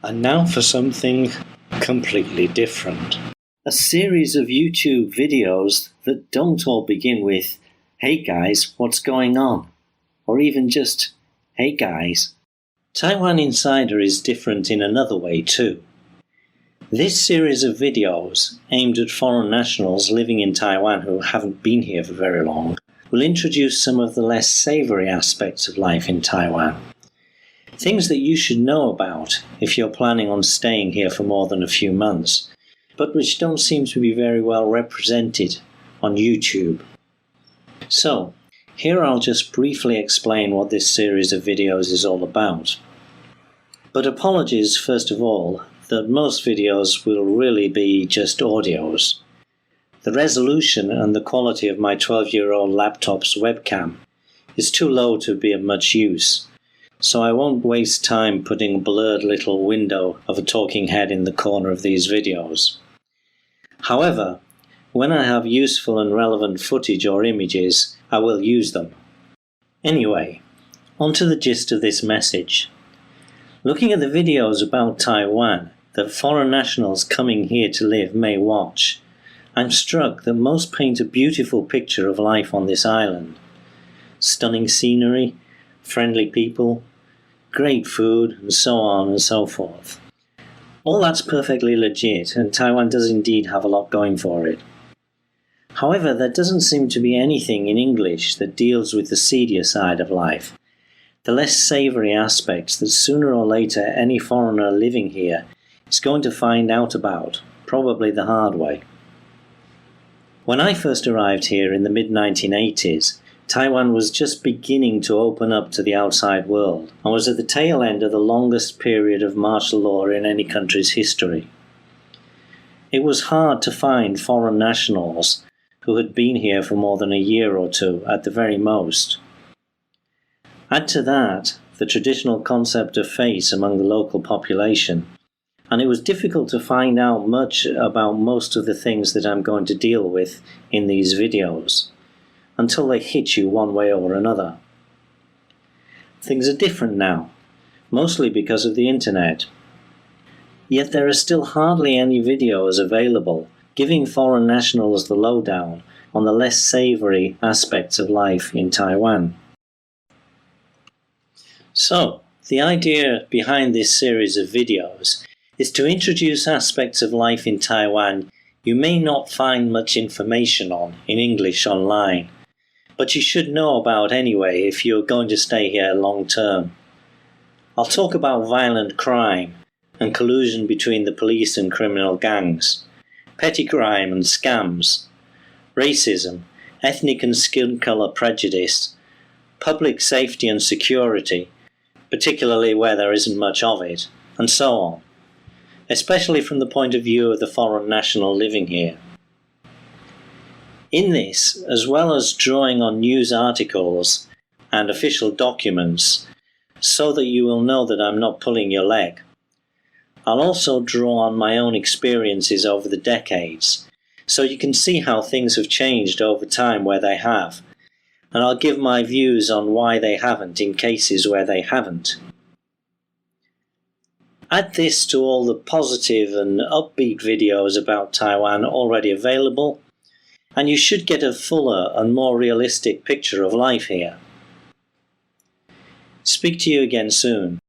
And now for something completely different. A series of YouTube videos that don't all begin with, "Hey guys, what's going on?" Or even just, "Hey guys." Taiwan Insider is different in another way too. This series of videos, aimed at foreign nationals living in Taiwan who haven't been here for very long, will introduce some of the less savoury aspects of life in Taiwan. Things that you should know about if you're planning on staying here for more than a few months, but which don't seem to be very well represented on YouTube. So, here I'll just briefly explain what this series of videos is all about. But apologies, first of all, that most videos will really be just audios. The resolution and the quality of my 12-year-old laptop's webcam is too low to be of much use, so I won't waste time putting a blurred little window of a talking head in the corner of these videos. However, when I have useful and relevant footage or images, I will use them. Anyway, on to the gist of this message. Looking at the videos about Taiwan that foreign nationals coming here to live may watch, I'm struck that most paint a beautiful picture of life on this island. Stunning scenery, friendly people, great food, and so on and so forth. All that's perfectly legit, and Taiwan does indeed have a lot going for it. However, there doesn't seem to be anything in English that deals with the seedier side of life, the less savoury aspects that sooner or later any foreigner living here is going to find out about, probably the hard way. When I first arrived here in the mid-1980s, Taiwan was just beginning to open up to the outside world and was at the tail end of the longest period of martial law in any country's history. It was hard to find foreign nationals who had been here for more than a year or two at the very most. Add to that the traditional concept of face among the local population, and it was difficult to find out much about most of the things that I'm going to deal with in these videos, until they hit you one way or another. Things are different now, mostly because of the internet. Yet there are still hardly any videos available giving foreign nationals the lowdown on the less savoury aspects of life in Taiwan. So, the idea behind this series of videos is to introduce aspects of life in Taiwan you may not find much information on in English online, but you should know about anyway if you're going to stay here long term. I'll talk about violent crime and collusion between the police and criminal gangs, petty crime and scams, racism, ethnic and skin colour prejudice, public safety and security, particularly where there isn't much of it, and so on, especially from the point of view of the foreign national living here. In this, as well as drawing on news articles and official documents, so that you will know that I'm not pulling your leg, I'll also draw on my own experiences over the decades, so you can see how things have changed over time where they have, and I'll give my views on why they haven't in cases where they haven't. Add this to all the positive and upbeat videos about Taiwan already available, and you should get a fuller and more realistic picture of life here. Speak to you again soon.